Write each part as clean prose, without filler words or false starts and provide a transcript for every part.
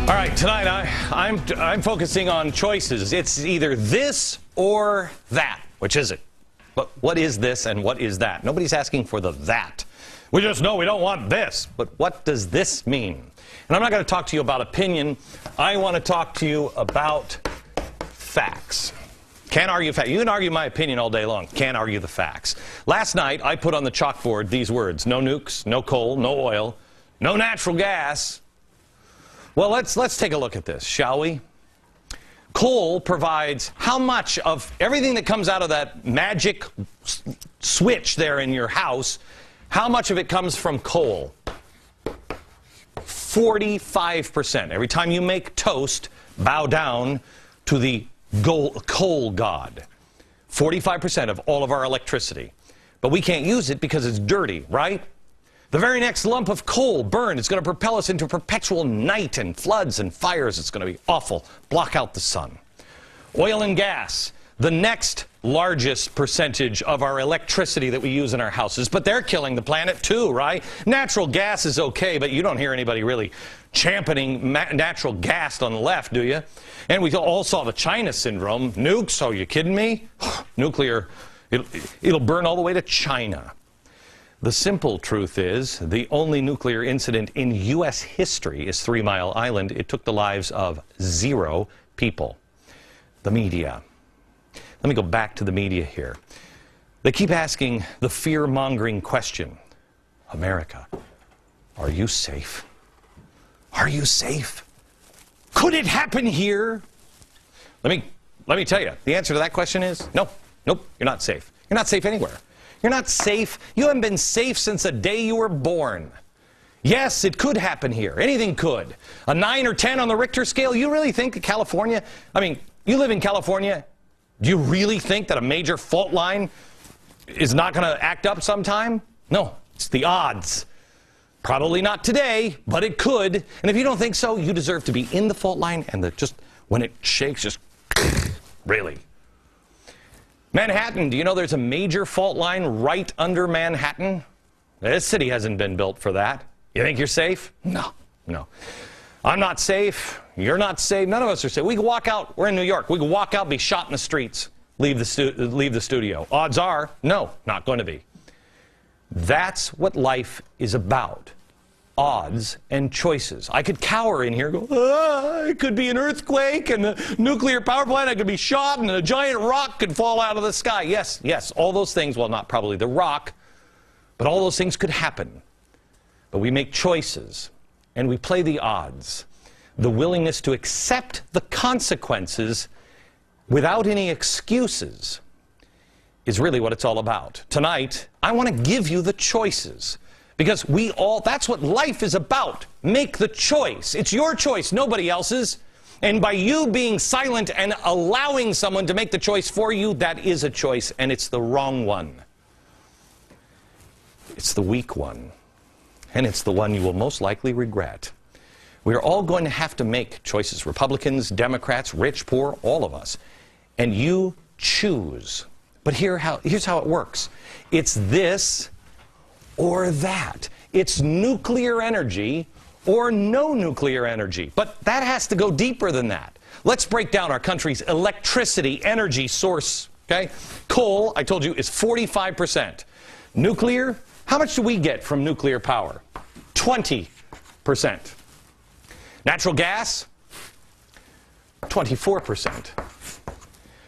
All right, tonight I'm focusing on choices. It's either this or that. Which is it? But what is this and what is that? Nobody's asking for the that. We just know we don't want this. But what does this mean? And I'm not going to talk to you about opinion. I want to talk to you about facts. Can't argue facts. You can argue my opinion all day long. Can't argue the facts. Last night, I put on the chalkboard these words: no nukes, no coal, no oil, no natural gas. Well, let's take a look at this, shall we? Coal provides how much of everything that comes out of that magic switch there in your house, how much of it comes from coal? 45%. Every time you make toast, bow down to the coal god. 45% of all of our electricity. But we can't use it because it's dirty, right? The very next lump of coal burned is going to propel us into perpetual night and floods and fires. It's going to be awful. Block out the sun. Oil and gas, the next largest percentage of our electricity that we use in our houses. But they're killing the planet too, right? Natural gas is okay, but you don't hear anybody really championing natural gas on the left, do you? And we all saw the China syndrome. Nukes, are you kidding me? Nuclear, it'll burn all the way to China. The simple truth is, the only nuclear incident in U.S. history is 3 Mile Island. It took the lives of 0 people. The media. Let me go back to the media here. They keep asking the fear-mongering question: America, are you safe? Are you safe? Could it happen here? Let me tell you, the answer to that question is no. Nope, you're not safe. You're not safe anywhere. You're not safe. You haven't been safe since the day you were born. Yes, it could happen here. Anything could. A 9 or 10 on the Richter scale, you really think that California, you live in California, do you really think that a major fault line is not going to act up sometime? No, it's the odds. Probably not today, but it could. And if you don't think so, you deserve to be in the fault line and when it shakes, just really. Manhattan, do you know there's a major fault line right under Manhattan? This city hasn't been built for that. You think you're safe? No. I'm not safe. You're not safe. None of us are safe. We can walk out. We're in New York. We can walk out, be shot in the streets, leave the studio. Odds are, no, not going to be. That's what life is about. Odds and choices. I could cower in here and go, it could be an earthquake and the nuclear power plant, I could be shot and a giant rock could fall out of the sky. Yes, all those things, well, not probably the rock, but all those things could happen. But we make choices and we play the odds. The willingness to accept the consequences without any excuses is really what it's all about. Tonight, I want to give you the choices. Because that's what life is about. Make the choice. It's your choice, nobody else's. And by you being silent and allowing someone to make the choice for you, that is a choice, and it's the wrong one. It's the weak one. And it's the one you will most likely regret. We're all going to have to make choices. Republicans, Democrats, rich, poor, all of us. And you choose. But here's how it works. It's this or that. It's nuclear energy or no nuclear energy. But that has to go deeper than that. Let's break down our country's electricity energy source, okay? Coal, I told you, is 45%. Nuclear, how much do we get from nuclear power? 20%. Natural gas, 24%.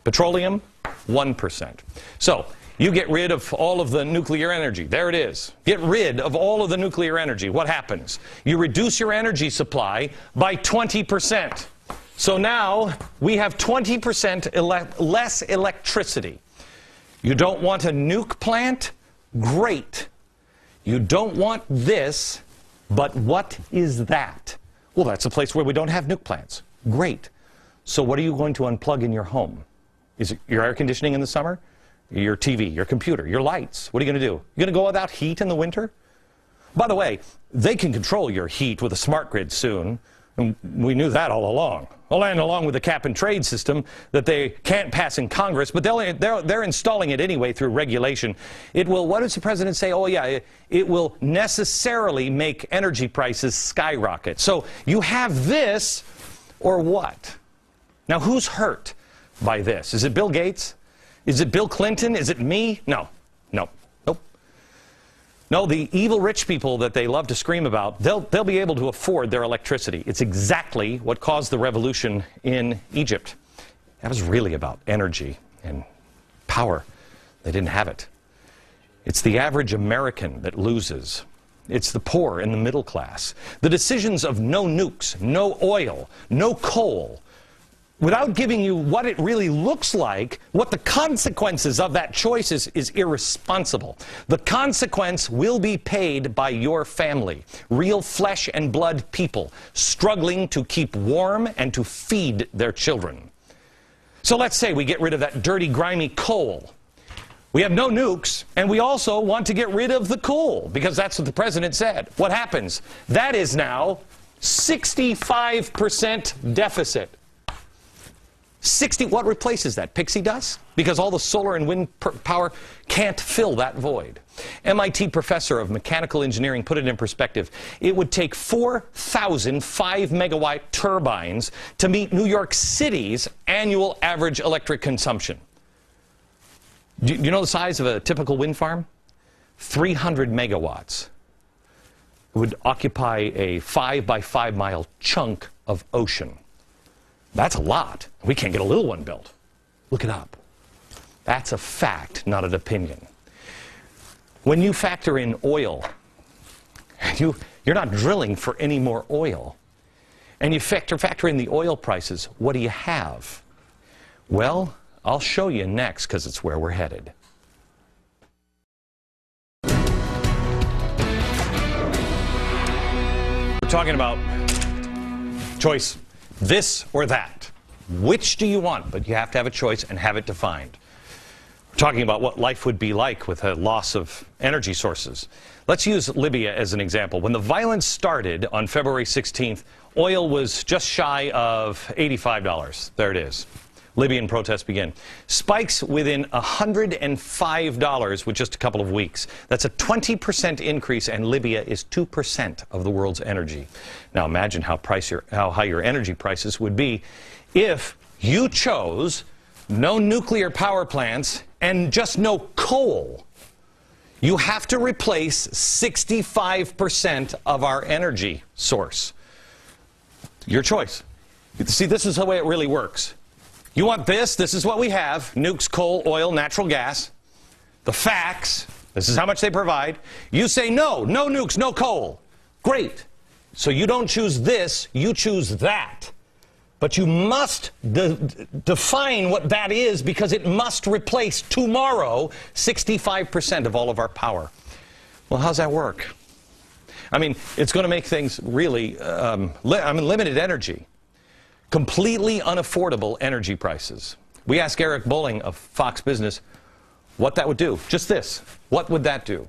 Petroleum, 1%. So, you get rid of all of the nuclear energy. There it is. Get rid of all of the nuclear energy. What happens? You reduce your energy supply by 20%. So now we have 20% less electricity. You don't want a nuke plant? Great. You don't want this, but what is that? Well, that's a place where we don't have nuke plants. Great. So what are you going to unplug in your home? Is it your air conditioning in the summer? Your TV, your computer, your lights. What are you going to do? You're going to go without heat in the winter? By the way, they can control your heat with a smart grid soon. And we knew that all along. Well, and along with the cap and trade system that they can't pass in Congress, but they're installing it anyway through regulation. It will, what does the president say? Oh, yeah, it will necessarily make energy prices skyrocket. So you have this or what? Now, who's hurt by this? Is it Bill Gates? Is it Bill Clinton? Is it me? No. No, the evil rich people that they love to scream about, they'll be able to afford their electricity. It's exactly what caused the revolution in Egypt. That was really about energy and power. They didn't have it. It's the average American that loses. It's the poor and the middle class. The decisions of no nukes, no oil, no coal, without giving you what it really looks like, what the consequences of that choice is irresponsible. The consequence will be paid by your family, real flesh and blood people, struggling to keep warm and to feed their children. So let's say we get rid of that dirty, grimy coal. We have no nukes, and we also want to get rid of the coal, because that's what the president said. What happens? That is now 65% deficit. What replaces that? Pixie dust? Because all the solar and wind power can't fill that void. MIT professor of mechanical engineering put it in perspective. It would take 4,000 5-megawatt turbines to meet New York City's annual average electric consumption. Do you know the size of a typical wind farm? 300 megawatts. It would occupy a 5-by-5 mile chunk of ocean. That's a lot. We can't get a little one built. Look it up. That's a fact, not an opinion. When you factor in oil, you're not drilling for any more oil. And you factor in the oil prices, what do you have? Well, I'll show you next, because it's where we're headed. We're talking about choice. This or that. Which do you want? But you have to have a choice and have it defined. We're talking about what life would be like with a loss of energy sources. Let's use Libya as an example. When the violence started on February 16th, oil was just shy of $85. There it is. Libyan protests begin. Spikes within $105 with just a couple of weeks. That's a 20% increase, and Libya is 2% of the world's energy. Now imagine how high your energy prices would be if you chose no nuclear power plants and just no coal. You have to replace 65% of our energy source. Your choice. See, this is the way it really works. You want this? This is what we have. Nukes, coal, oil, natural gas. The facts. This is how much they provide. You say no, no nukes, no coal. Great. So you don't choose this, you choose that. But you must define what that is, because it must replace tomorrow 65% of all of our power. Well, how's that work? I mean, it's going to make things really, limited energy. Completely unaffordable energy prices. We asked Eric Bolling of Fox Business what that would do. Just this. What would that do?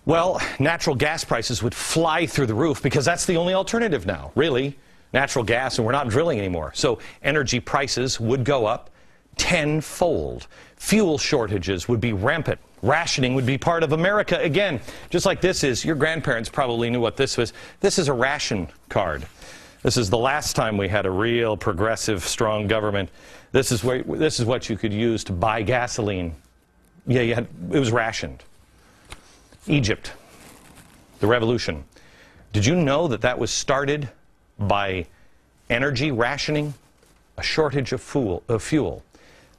Well, natural gas prices would fly through the roof, because that's the only alternative now, really. Natural gas, and we're not drilling anymore. So energy prices would go up tenfold. Fuel shortages would be rampant. Rationing would be part of America again. Just like this is. Your grandparents probably knew what this was. This is a ration card. This is the last time we had a real progressive, strong government. This is what you could use to buy gasoline. Yeah, it was rationed. Egypt, the revolution. Did you know that that was started by energy rationing? A shortage of fuel.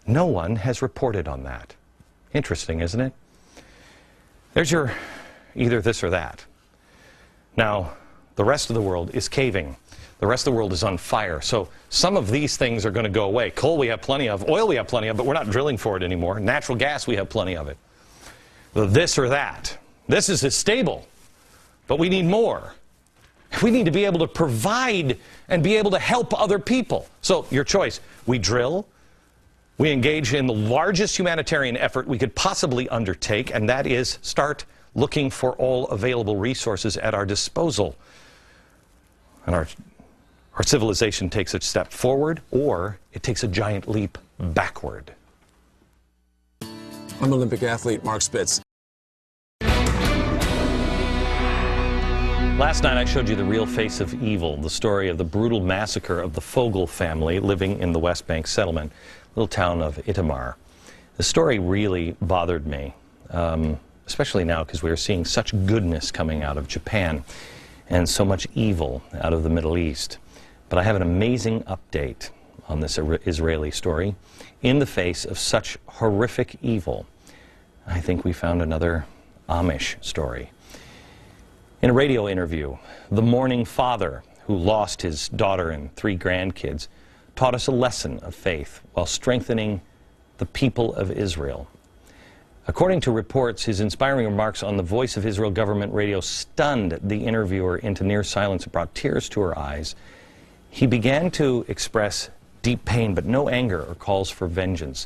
No one has reported on that. Interesting, isn't it? There's your either this or that. Now, the rest of the world is caving. The rest of the world is on fire. So some of these things are going to go away. Coal we have plenty of. Oil we have plenty of, but we're not drilling for it anymore. Natural gas we have plenty of it. This or that. This is stable, but we need more. We need to be able to provide and be able to help other people. So your choice. We drill. We engage in the largest humanitarian effort we could possibly undertake, and that is start looking for all available resources at our disposal. And Our civilization takes a step forward, or it takes a giant leap backward. I'm Olympic athlete Mark Spitz. Last night I showed you the real face of evil, the story of the brutal massacre of the Fogel family living in the West Bank settlement, little town of Itamar. The story really bothered me, especially now because we are seeing such goodness coming out of Japan and so much evil out of the Middle East. But I have an amazing update on this Israeli story. In the face of such horrific evil, I think we found another Amish story. In a radio interview, the mourning father who lost his daughter and 3 grandkids taught us a lesson of faith while strengthening the people of Israel. According to reports, his inspiring remarks on the Voice of Israel government radio stunned the interviewer into near silence and brought tears to her eyes. He began to express deep pain, but no anger or calls for vengeance.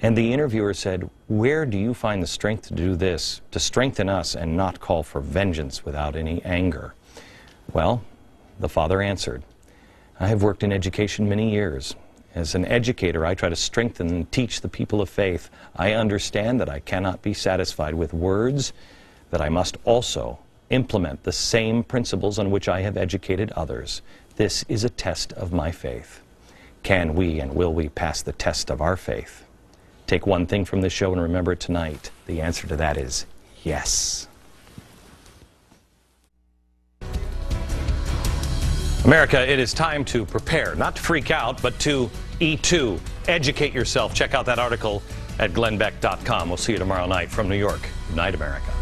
And the interviewer said, "Where do you find the strength to do this, to strengthen us and not call for vengeance without any anger?" Well, the father answered, "I have worked in education many years. As an educator, I try to strengthen and teach the people of faith. I understand that I cannot be satisfied with words, that I must also implement the same principles on which I have educated others. This is a test of my faith. Can we and will we pass the test of our faith? Take one thing from this show and remember it tonight. The answer to that is yes." America, it is time to prepare, not to freak out, but to E2. Educate yourself. Check out that article at glennbeck.com. We'll see you tomorrow night from New York. Good night, America.